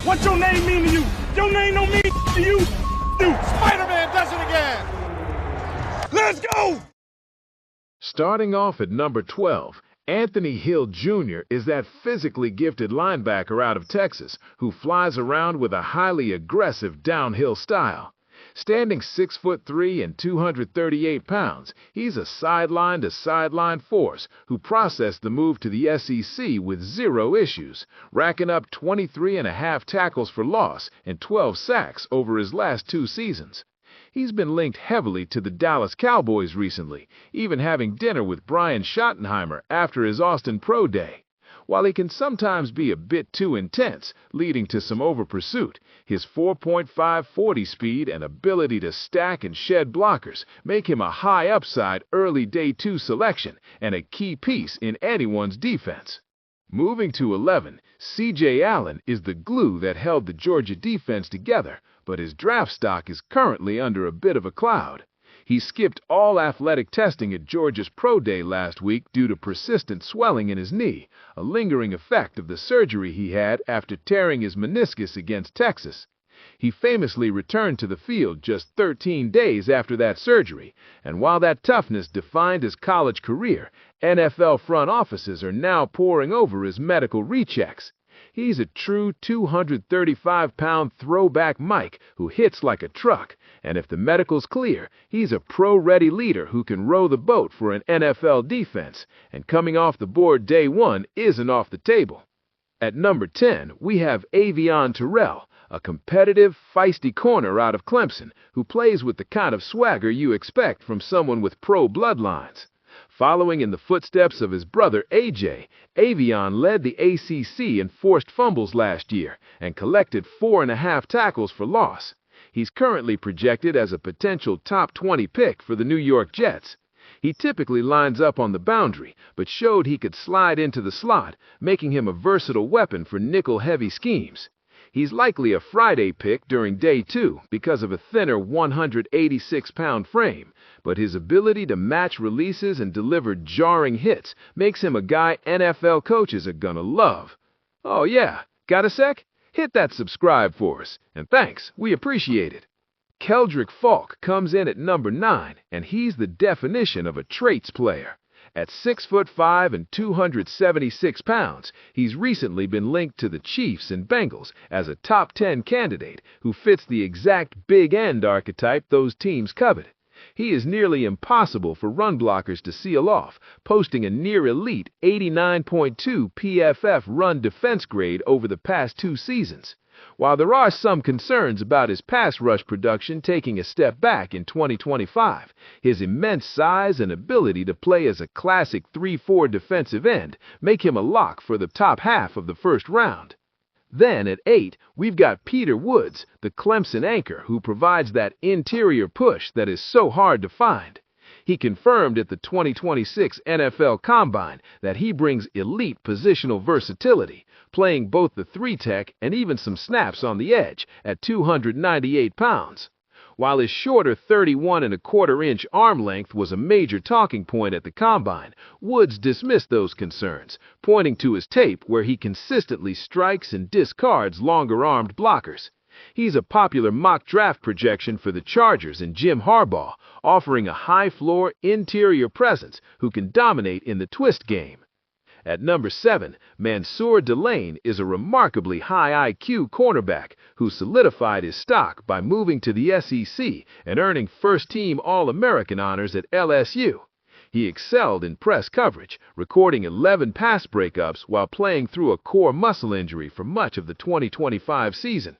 What your name mean to you? Your name don't mean to you. Spider-Man does it again. Let's go. Starting off at number 12, Anthony Hill Jr. is that physically gifted linebacker out of Texas who flies around with a highly aggressive downhill style. Standing 6'3" and 238 pounds, he's a sideline-to-sideline force who processed the move to the SEC with zero issues, racking up 23.5 tackles for loss and 12 sacks over his last 2 seasons. He's been linked heavily to the Dallas Cowboys recently, even having dinner with Brian Schottenheimer after his Austin Pro Day. While he can sometimes be a bit too intense, leading to some over-pursuit, his 4.5 40 speed and ability to stack and shed blockers make him a high-upside early Day 2 selection and a key piece in anyone's defense. Moving to 11, C.J. Allen is the glue that held the Georgia defense together, but his draft stock is currently under a bit of a cloud. He skipped all athletic testing at Georgia's Pro Day last week due to persistent swelling in his knee, a lingering effect of the surgery he had after tearing his meniscus against Texas. He famously returned to the field just 13 days after that surgery, and while that toughness defined his college career, NFL front offices are now poring over his medical rechecks. He's a true 235-pound throwback Mike who hits like a truck, and if the medical's clear, he's a pro-ready leader who can row the boat for an NFL defense, and coming off the board Day 1 isn't off the table. At number 10, we have Avieon Terrell, a competitive, feisty corner out of Clemson who plays with the kind of swagger you expect from someone with pro bloodlines. Following in the footsteps of his brother A.J., Avieon led the ACC in forced fumbles last year and collected 4.5 tackles for loss. He's currently projected as a potential top 20 pick for the New York Jets. He typically lines up on the boundary, but showed he could slide into the slot, making him a versatile weapon for nickel-heavy schemes. He's likely a Friday pick during Day 2 because of a thinner 186-pound frame, but his ability to match releases and deliver jarring hits makes him a guy NFL coaches are gonna love. Oh yeah, got a sec? Hit that subscribe for us, and thanks, we appreciate it. Keldric Faulk comes in at number 9, and he's the definition of a traits player. At 6'5" and 276 pounds, he's recently been linked to the Chiefs and Bengals as a top 10 candidate who fits the exact big end archetype those teams covet. He is nearly impossible for run blockers to seal off, posting a near-elite 89.2 PFF run defense grade over the past 2 seasons. While there are some concerns about his pass rush production taking a step back in 2025, his immense size and ability to play as a classic 3-4 defensive end make him a lock for the top half of the first round. Then at 8, we've got Peter Woods, the Clemson anchor who provides that interior push that is so hard to find. He confirmed at the 2026 NFL Combine that he brings elite positional versatility, playing both the 3-tech and even some snaps on the edge at 298 pounds. While his shorter 31.25-inch arm length was a major talking point at the Combine, Woods dismissed those concerns, pointing to his tape where he consistently strikes and discards longer-armed blockers. He's a popular mock draft projection for the Chargers and Jim Harbaugh, offering a high-floor interior presence who can dominate in the twist game. At number 7, Mansoor Delane is a remarkably high IQ cornerback who solidified his stock by moving to the SEC and earning first-team All-American honors at LSU. He excelled in press coverage, recording 11 pass breakups while playing through a core muscle injury for much of the 2025 season.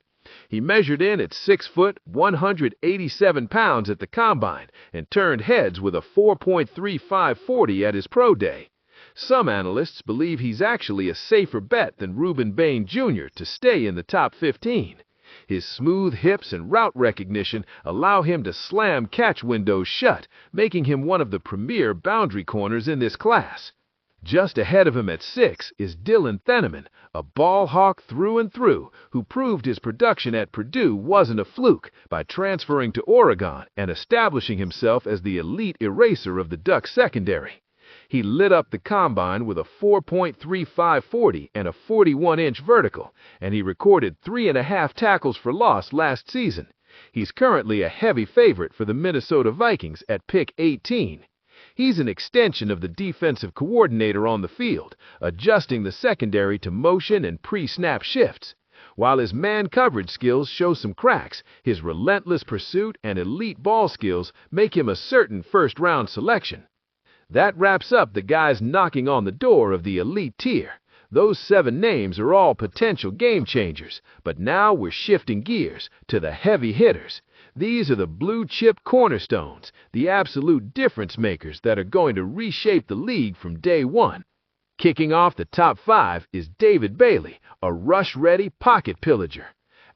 He measured in at 6 foot, 187 pounds at the Combine and turned heads with a 4.35 40 at his pro day. Some analysts believe he's actually a safer bet than Rueben Bain Jr. to stay in the top 15. His smooth hips and route recognition allow him to slam catch windows shut, making him one of the premier boundary corners in this class. Just ahead of him at 6 is Dillon Thieneman, a ball hawk through and through, who proved his production at Purdue wasn't a fluke by transferring to Oregon and establishing himself as the elite eraser of the Ducks secondary. He lit up the combine with a 4.35 40 and a 41-inch vertical, and he recorded 3.5 tackles for loss last season. He's currently a heavy favorite for the Minnesota Vikings at pick 18. He's an extension of the defensive coordinator on the field, adjusting the secondary to motion and pre-snap shifts. While his man coverage skills show some cracks, his relentless pursuit and elite ball skills make him a certain first-round selection. That wraps up the guys knocking on the door of the elite tier. Those 7 names are all potential game changers, but now we're shifting gears to the heavy hitters. These are the blue-chip cornerstones, the absolute difference makers that are going to reshape the league from day one. Kicking off the top 5 is David Bailey, a rush-ready pocket pillager.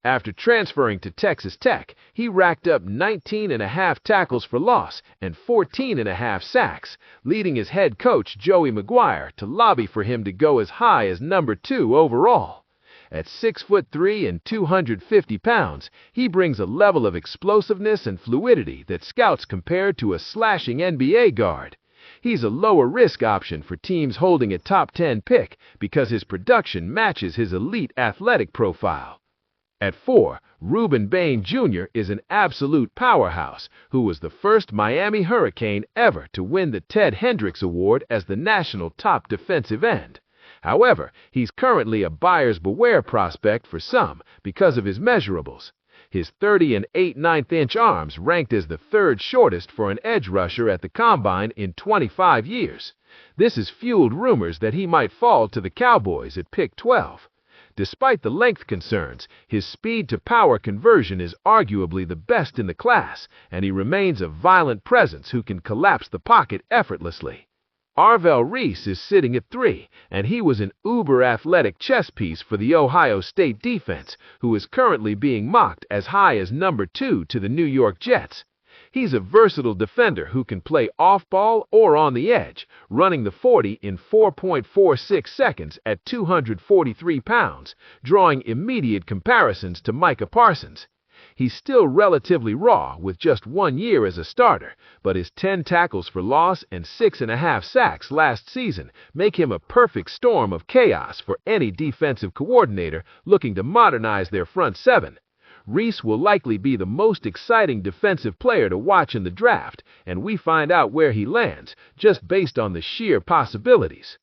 After transferring to Texas Tech, he racked up 19.5 tackles for loss and 14.5 sacks, leading his head coach Joey McGuire to lobby for him to go as high as number 2 overall. At 6'3" and 250 pounds, he brings a level of explosiveness and fluidity that scouts compare to a slashing NBA guard. He's a lower-risk option for teams holding a top 10 pick because his production matches his elite athletic profile. At 4, Rueben Bain Jr. is an absolute powerhouse who was the first Miami Hurricane ever to win the Ted Hendricks Award as the national top defensive end. However, he's currently a buyer's beware prospect for some because of his measurables. His 30 and 8/9" arms ranked as the 3rd shortest for an edge rusher at the Combine in 25 years. This has fueled rumors that he might fall to the Cowboys at pick 12. Despite the length concerns, his speed-to-power conversion is arguably the best in the class, and he remains a violent presence who can collapse the pocket effortlessly. Arvell Reese is sitting at 3, and he was an uber-athletic chess piece for the Ohio State defense, who is currently being mocked as high as number 2 to the New York Jets. He's a versatile defender who can play off-ball or on the edge, running the 40 in 4.46 seconds at 243 pounds, drawing immediate comparisons to Micah Parsons. He's still relatively raw with just 1 year as a starter, but his 10 tackles for loss and 6.5 sacks last season make him a perfect storm of chaos for any defensive coordinator looking to modernize their front 7. Reese will likely be the most exciting defensive player to watch in the draft, and we find out where he lands just based on the sheer possibilities.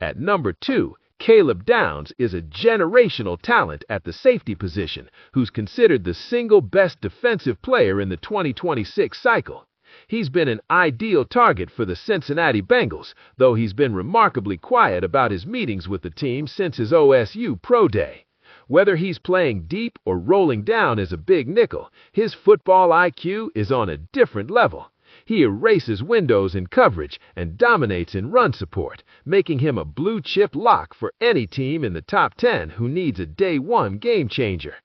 At number 2, Caleb Downs is a generational talent at the safety position who's considered the single best defensive player in the 2026 cycle. He's been an ideal target for the Cincinnati Bengals, though he's been remarkably quiet about his meetings with the team since his OSU Pro Day. Whether he's playing deep or rolling down as a big nickel, his football IQ is on a different level. He erases windows in coverage and dominates in run support, making him a blue-chip lock for any team in the top 10 who needs a day-1 game-changer.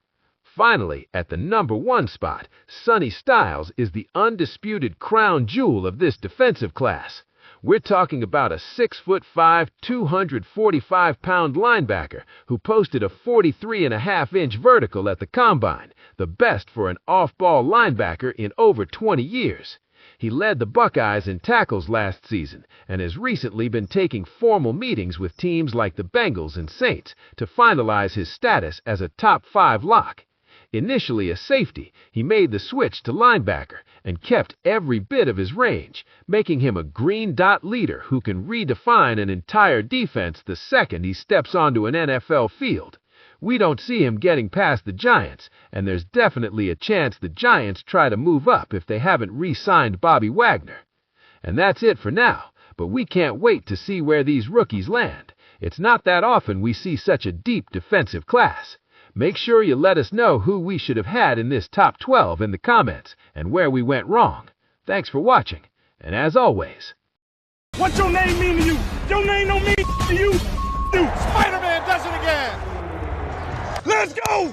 Finally, at the number 1 spot, Sonny Styles is the undisputed crown jewel of this defensive class. We're talking about a 6'5", 245-pound linebacker who posted a 43.5-inch vertical at the Combine, the best for an off-ball linebacker in over 20 years. He led the Buckeyes in tackles last season and has recently been taking formal meetings with teams like the Bengals and Saints to finalize his status as a top 5 lock. Initially a safety, he made the switch to linebacker and kept every bit of his range, making him a green dot leader who can redefine an entire defense the second he steps onto an NFL field. We don't see him getting past the Giants, and there's definitely a chance the Giants try to move up if they haven't re-signed Bobby Wagner. And that's it for now, but we can't wait to see where these rookies land. It's not that often we see such a deep defensive class. Make sure you let us know who we should have had in this top 12 in the comments and where we went wrong. Thanks for watching, and as always, What your name mean to you? Your name don't mean to you. Spider-Man does it again! Let's go!